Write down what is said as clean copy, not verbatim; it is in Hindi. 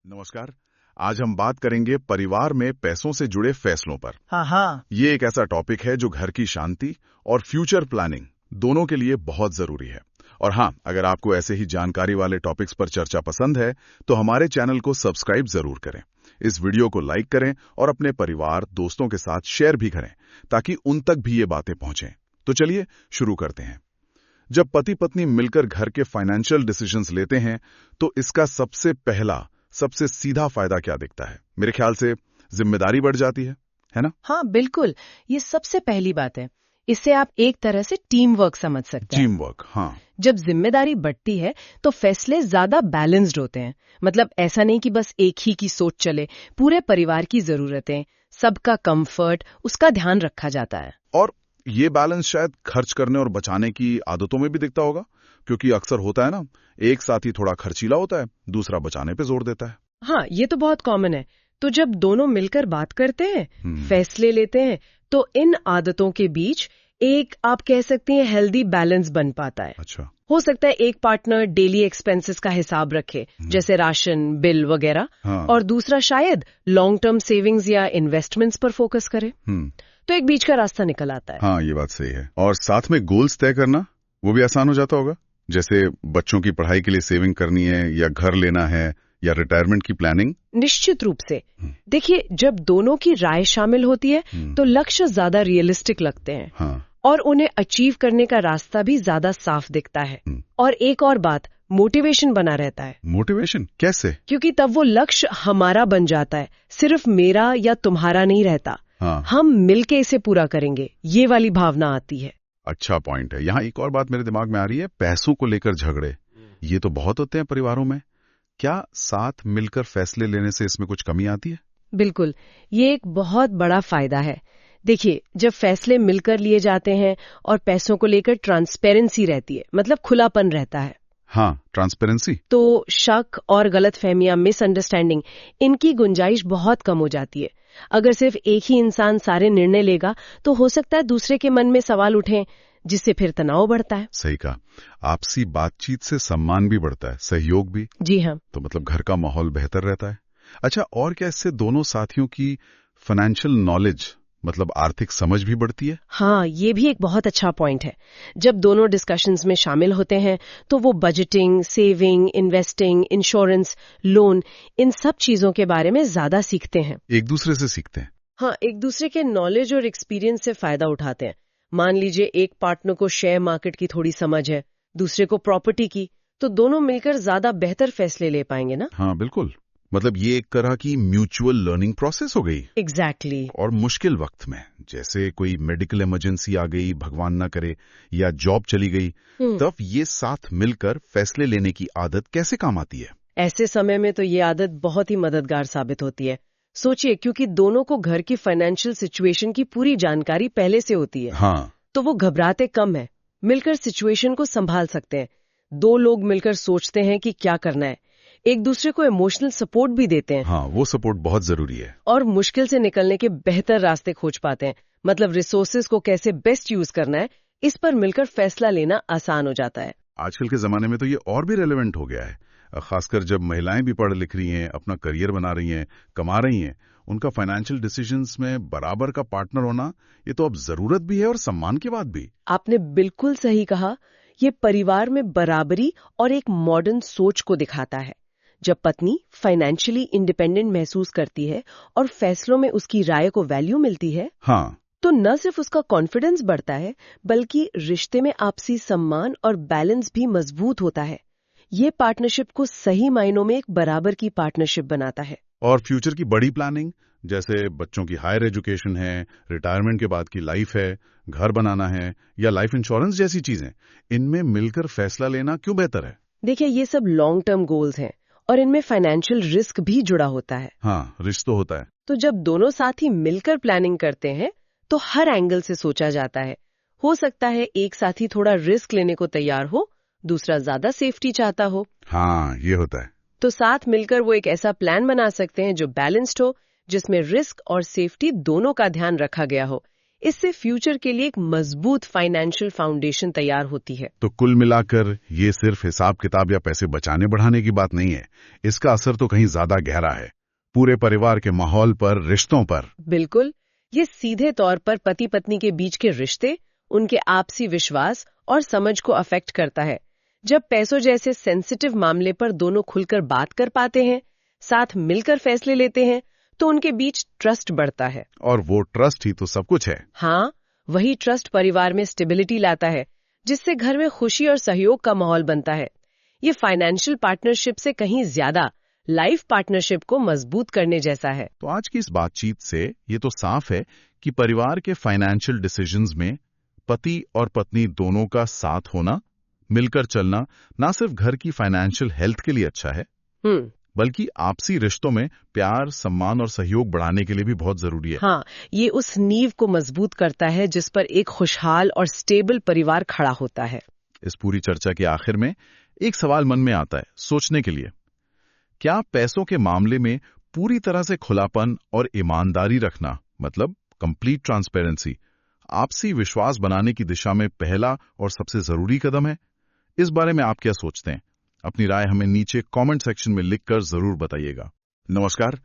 नमस्कार। आज हम बात करेंगे परिवार में पैसों से जुड़े फैसलों पर। हाँ। ये एक ऐसा टॉपिक है जो घर की शांति और फ्यूचर प्लानिंग दोनों के लिए बहुत जरूरी है। और हाँ, अगर आपको ऐसे ही जानकारी वाले टॉपिक्स पर चर्चा पसंद है तो हमारे चैनल को सब्सक्राइब जरूर करें, इस वीडियो को लाइक करें और अपने परिवार दोस्तों के साथ शेयर भी करें ताकि उन तक भी ये बातें पहुंचें। तो चलिए शुरू करते हैं। जब पति पत्नी मिलकर घर के फाइनेंशियल डिसीजंस लेते हैं तो इसका सबसे सीधा फायदा क्या दिखता है? मेरे ख्याल से जिम्मेदारी बढ़ जाती है ना? हाँ बिल्कुल, ये सबसे पहली बात है। इससे आप एक तरह से टीम वर्क समझ सकते हैं। टीम वर्क, हाँ। जब जिम्मेदारी बढ़ती है तो फैसले ज्यादा बैलेंस्ड होते हैं। मतलब ऐसा नहीं कि बस एक ही की सोच चले, पूरे परिवार की जरूरतें, सबका कंफर्ट, उसका ध्यान रखा जाता है। और ये बैलेंस शायद खर्च करने और बचाने की आदतों में भी दिखता होगा, क्योंकि अक्सर होता है ना, एक साथी थोड़ा खर्चीला होता है, दूसरा बचाने पे जोर देता है। हाँ, ये तो बहुत कॉमन है। तो जब दोनों मिलकर बात करते हैं, फैसले लेते हैं, तो इन आदतों के बीच एक, आप कह सकते हैं, हेल्दी बैलेंस बन पाता है। अच्छा। हो सकता है एक पार्टनर डेली एक्सपेंसेस का हिसाब रखे, जैसे राशन, बिल वगैरह, हाँ। और दूसरा शायद लॉन्ग टर्म सेविंग्स या इन्वेस्टमेंट्स पर फोकस करे। तो एक बीच का रास्ता निकल आता है। हाँ, ये बात सही है। और साथ में गोल्स तय करना, वो भी आसान हो जाता होगा। जैसे बच्चों की पढ़ाई के लिए सेविंग करनी है, या घर लेना है, या रिटायरमेंट की प्लानिंग। निश्चित रूप से। देखिए, जब दोनों की राय शामिल होती है तो लक्ष्य ज्यादा रियलिस्टिक लगते हैं। हाँ। और उन्हें अचीव करने का रास्ता भी ज्यादा साफ दिखता है। और एक और बात, मोटिवेशन बना रहता है। मोटिवेशन कैसे? क्योंकि तब वो लक्ष्य हमारा बन जाता है, सिर्फ मेरा या तुम्हारा नहीं रहता। हाँ। हम मिलके इसे पूरा करेंगे, ये वाली भावना आती है। अच्छा पॉइंट है। यहाँ एक और बात मेरे दिमाग में आ रही है, पैसों को लेकर झगड़े। ये तो बहुत होते हैं परिवारों में। क्या साथ मिलकर फैसले लेने से इसमें कुछ कमी आती है? बिल्कुल, ये एक बहुत बड़ा फायदा है। देखिए, जब फैसले मिलकर लिए जाते हैं और पैसों को लेकर ट्रांसपेरेंसी रहती है, मतलब खुलापन रहता है। हाँ, ट्रांसपेरेंसी। तो शक और गलतफहमियां, मिसअंडरस्टैंडिंग, इनकी गुंजाइश बहुत कम हो जाती है। अगर सिर्फ एक ही इंसान सारे निर्णय लेगा तो हो सकता है दूसरे के मन में सवाल उठें, जिससे फिर तनाव बढ़ता है। सही कहा। आपसी बातचीत से सम्मान भी बढ़ता है, सहयोग भी। जी हाँ। तो मतलब घर का माहौल बेहतर रहता है। अच्छा, और क्या इससे दोनों साथियों की फाइनेंशियल नॉलेज, मतलब आर्थिक समझ भी बढ़ती है? हाँ, ये भी एक बहुत अच्छा पॉइंट है। जब दोनों डिस्कशंस में शामिल होते हैं तो वो budgeting, saving, investing, insurance, loan, इन सब चीजों के बारे में ज्यादा सीखते हैं। एक दूसरे से सीखते हैं। हाँ, एक दूसरे के नॉलेज और एक्सपीरियंस से फायदा उठाते हैं। मान लीजिए एक पार्टनर को शेयर मार्केट की थोड़ी समझ है, दूसरे को प्रॉपर्टी की, तो दोनों मिलकर ज्यादा बेहतर फैसले ले पाएंगे ना। हाँ बिल्कुल। मतलब ये एक तरह की म्यूचुअल लर्निंग प्रोसेस हो गई। एग्जैक्टली। और मुश्किल वक्त में, जैसे कोई मेडिकल इमरजेंसी आ गई, भगवान ना करे, या जॉब चली गई, तब ये साथ मिलकर फैसले लेने की आदत कैसे काम आती है? ऐसे समय में तो ये आदत बहुत ही मददगार साबित होती है। सोचिए, क्योंकि दोनों को घर की फाइनेंशियल सिचुएशन की पूरी जानकारी पहले से होती है। हाँ। तो वो घबराते कम है, मिलकर सिचुएशन को संभाल सकते हैं। दो लोग मिलकर सोचते हैं कि क्या करना है, एक दूसरे को इमोशनल सपोर्ट भी देते हैं। हाँ, वो सपोर्ट बहुत जरूरी है। और मुश्किल से निकलने के बेहतर रास्ते खोज पाते हैं। मतलब रिसोर्सेज को कैसे बेस्ट यूज करना है, इस पर मिलकर फैसला लेना आसान हो जाता है। आजकल के जमाने में तो ये और भी रेलेवेंट हो गया है, खासकर जब महिलाएं भी पढ़ लिख रही हैं, अपना करियर बना रही हैं, कमा रही हैं। उनका फाइनेंशियल डिसीजंस में बराबर का पार्टनर होना, ये तो अब जरूरत भी है और सम्मान की बात भी। आपने बिल्कुल सही कहा। ये परिवार में बराबरी और एक मॉडर्न सोच को दिखाता है। जब पत्नी फाइनेंशियली इंडिपेंडेंट महसूस करती है और फैसलों में उसकी राय को वैल्यू मिलती है, हाँ, तो न सिर्फ उसका कॉन्फिडेंस बढ़ता है, बल्कि रिश्ते में आपसी सम्मान और बैलेंस भी मजबूत होता है। ये पार्टनरशिप को सही मायनों में एक बराबर की पार्टनरशिप बनाता है। और फ्यूचर की बड़ी प्लानिंग, जैसे बच्चों की हायर एजुकेशन है, रिटायरमेंट के बाद की लाइफ है, घर बनाना है, या लाइफ इंश्योरेंस जैसी चीजें, इनमें मिलकर फैसला लेना क्यों बेहतर है? देखिए, ये सब लॉन्ग टर्म गोल्स हैं और इनमें फाइनेंशियल रिस्क भी जुड़ा होता है। हाँ, रिस्क तो होता है। तो जब दोनों साथी मिलकर प्लानिंग करते हैं तो हर एंगल से सोचा जाता है। हो सकता है एक साथी थोड़ा रिस्क लेने को तैयार हो, दूसरा ज्यादा सेफ्टी चाहता हो। हाँ, ये होता है। तो साथ मिलकर वो एक ऐसा प्लान बना सकते हैं जो बैलेंस्ड हो, जिसमें रिस्क और सेफ्टी दोनों का ध्यान रखा गया हो। इससे फ्यूचर के लिए एक मजबूत फाइनेंशियल फाउंडेशन तैयार होती है। तो कुल मिलाकर ये सिर्फ हिसाब किताब या पैसे बचाने बढ़ाने की बात नहीं है, इसका असर तो कहीं ज्यादा गहरा है, पूरे परिवार के माहौल पर, रिश्तों पर। बिल्कुल, ये सीधे तौर पर पति पत्नी के बीच के रिश्ते, उनके आपसी विश्वास और समझ को अफेक्ट करता है। जब पैसों जैसे सेंसिटिव मामले पर दोनों खुलकर बात कर पाते हैं, साथ मिलकर फैसले लेते हैं, तो उनके बीच ट्रस्ट बढ़ता है। और वो ट्रस्ट ही तो सब कुछ है। हाँ, वही ट्रस्ट परिवार में स्टेबिलिटी लाता है, जिससे घर में खुशी और सहयोग का माहौल बनता है। ये फाइनेंशियल पार्टनरशिप से कहीं ज्यादा लाइफ पार्टनरशिप को मजबूत करने जैसा है। तो आज की इस बातचीत से ये तो साफ है कि परिवार के फाइनेंशियल डिसीजंस में पति और पत्नी दोनों का साथ होना, मिलकर चलना, ना सिर्फ घर की फाइनेंशियल हेल्थ के लिए अच्छा है, बल्कि आपसी रिश्तों में प्यार, सम्मान और सहयोग बढ़ाने के लिए भी बहुत जरूरी है। हाँ, ये उस नींव को मजबूत करता है जिस पर एक खुशहाल और स्टेबल परिवार खड़ा होता है। इस पूरी चर्चा के आखिर में एक सवाल मन में आता है सोचने के लिए, क्या पैसों के मामले में पूरी तरह से खुलापन और ईमानदारी रखना, मतलब कंप्लीट ट्रांसपेरेंसी, आपसी विश्वास बनाने की दिशा में पहला और सबसे जरूरी कदम है? इस बारे में आप क्या सोचते हैं? अपनी राय हमें नीचे कमेंट सेक्शन में लिखकर जरूर बताइएगा। नमस्कार,